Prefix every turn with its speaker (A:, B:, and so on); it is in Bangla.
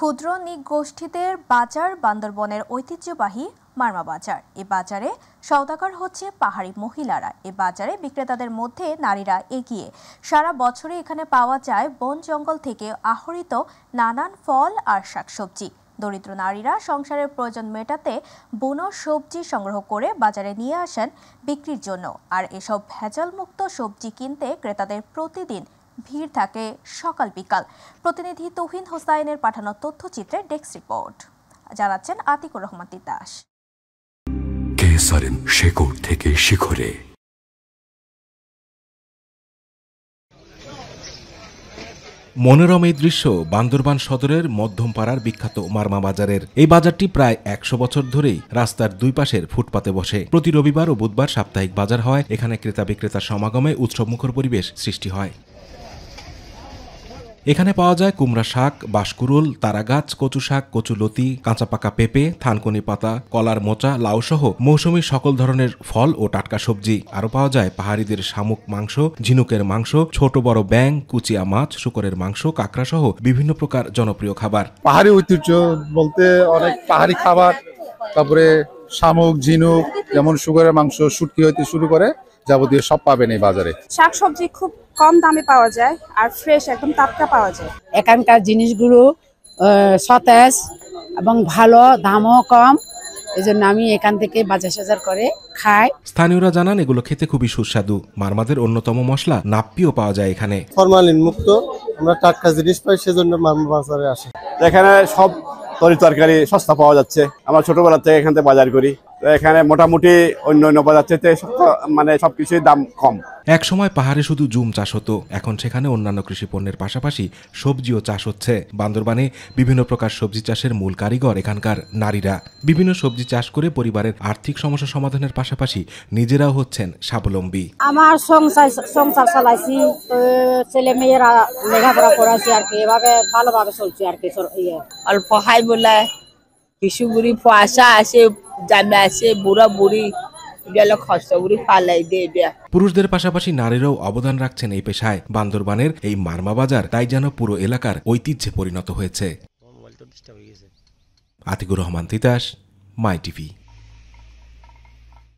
A: ক্ষুদ্র নৃগোষ্ঠীদের বাজার বান্দরবনের ঐতিহ্যবাহী মারমা বাজার। এ বাজারে সওদাগর হচ্ছে পাহাড়ি মহিলারা। এ বাজারে বিক্রেতাদের মধ্যে নারীরা এগিয়ে। সারা বছরে এখানে পাওয়া যায় বন জঙ্গল থেকে আহরিত নানান ফল আর শাকসবজি। দরিদ্র নারীরা সংসারের প্রয়োজন মেটাতে বুনো সবজি সংগ্রহ করে বাজারে নিয়ে আসেন বিক্রির জন্য। আর এসব ভেজালমুক্ত সবজি কিনতে ক্রেতাদের প্রতিদিন ভিড় থাকে সকাল বিকাল। প্রতিনিধি তৌহিন হোসাইনের পাঠানো তথ্যচিত্রে ডেস্ক রিপোর্ট। জানাচ্ছেন আতিকুর রহমান তিতাস।
B: কেসারেন শেকড় থেকে শিখরে। মনোরম এই দৃশ্য বান্দরবান সদরের মধ্যমপাড়ার বিখ্যাত মারমা বাজারের। এই বাজারটি প্রায় ১০০ বছর ধরেই রাস্তার দুই পাশের ফুটপাতে বসে। প্রতি রবিবার ও বুধবার সাপ্তাহিক বাজার হয়। এখানে ক্রেতা বিক্রেতার সমাগমে উৎসবমুখর পরিবেশ সৃষ্টি হয়। এখানে পাওয়া যায় কুমড়া শাক, বাঁশকুড়ুল, তারাগাছ, কচু শাক, কচুলতি, কাঁচা পাকা পেঁপে, থানকুনি পাতা, কলার মোচা, লাউ সহ মৌসুমী সকল ধরনের ফল ও টাটকা সবজি। আরও পাওয়া যায় পাহাড়িদের শামুক মাংস, ঝিনুকের মাংস, ছোট বড় ব্যাং, কুচিয়া মাছ, শূকরের মাংস, কাঁকড়া সহ বিভিন্ন প্রকার জনপ্রিয় খাবার।
C: পাহাড়ি ঐতিহ্য বলতে অনেক পাহাড়ি খাবার, তারপরে শামুক, ঝিনুক, যেমন শূকরের মাংস, শুটকি হইতে শুরু করে যাবতীয় সব পাবেন এই বাজারে।
D: শাকসবজি খুব কম দামে পাওয়া যায় আর ফ্রেশ একদম টাটকা পাওয়া যায়।
E: এখানকার জিনিসগুলো সতেজ এবং ভালো, দামও কম। এজন্য আমি এখান থেকে বাজার সাজার করে খাই।
B: স্থানীয়রা জানান এগুলো খেতে খুবই সুস্বাদু। মারমাদের অন্যতম মশলা নাপ্পিও পাওয়া যায় এখানে।
F: ফরমালিন মুক্ত আমরা টাটকা জিনিস পাই, সেজন্য মারমা বাজারে আসি।
G: এখানে সব তরকারি সস্তা পাওয়া যাচ্ছে। আমরা ছোটবেলা থেকে এখান থেকে বাজার করি। এখানে মোটামুটি অন্য বাজার থেকে মানে সবকিছুর দাম কম।
B: এক সময় পাহাড়ে শুধু জুম চাষ হতো, এখন সেখানে অন্যান্য কৃষি পণ্যের পাশাপাশি সবজিও চাষ হচ্ছে। বান্দরবানে বিভিন্ন প্রকার সবজি চাষের মূল কারিগর এখানকার নারীরা। বিভিন্ন সবজি চাষ করে পরিবারের আর্থিক সমস্যা সমাধানের পাশাপাশি নিজেরাও হচ্ছেন স্বাবলম্বী।
E: আমার সংসার চালাইছি, ছেলে মেয়েরা লেখাপড়া করাইছি আর কি, এভাবে ভালোভাবে চলছে আর কি।
H: অল্প হাই বলে কিছু বুড়ি পয়সা আসে, জামে আসে, বুড়া বুড়ি
B: পুরুষদের পাশাপাশি নারীরাও অবদান রাখছেন এই পেশায়। বান্দরবানের এই মারমা বাজার তাই যেন পুরো এলাকার ঐতিহ্যে পরিণত হয়েছে। আতিকুর রহমান তিতাস, মাই টিভি।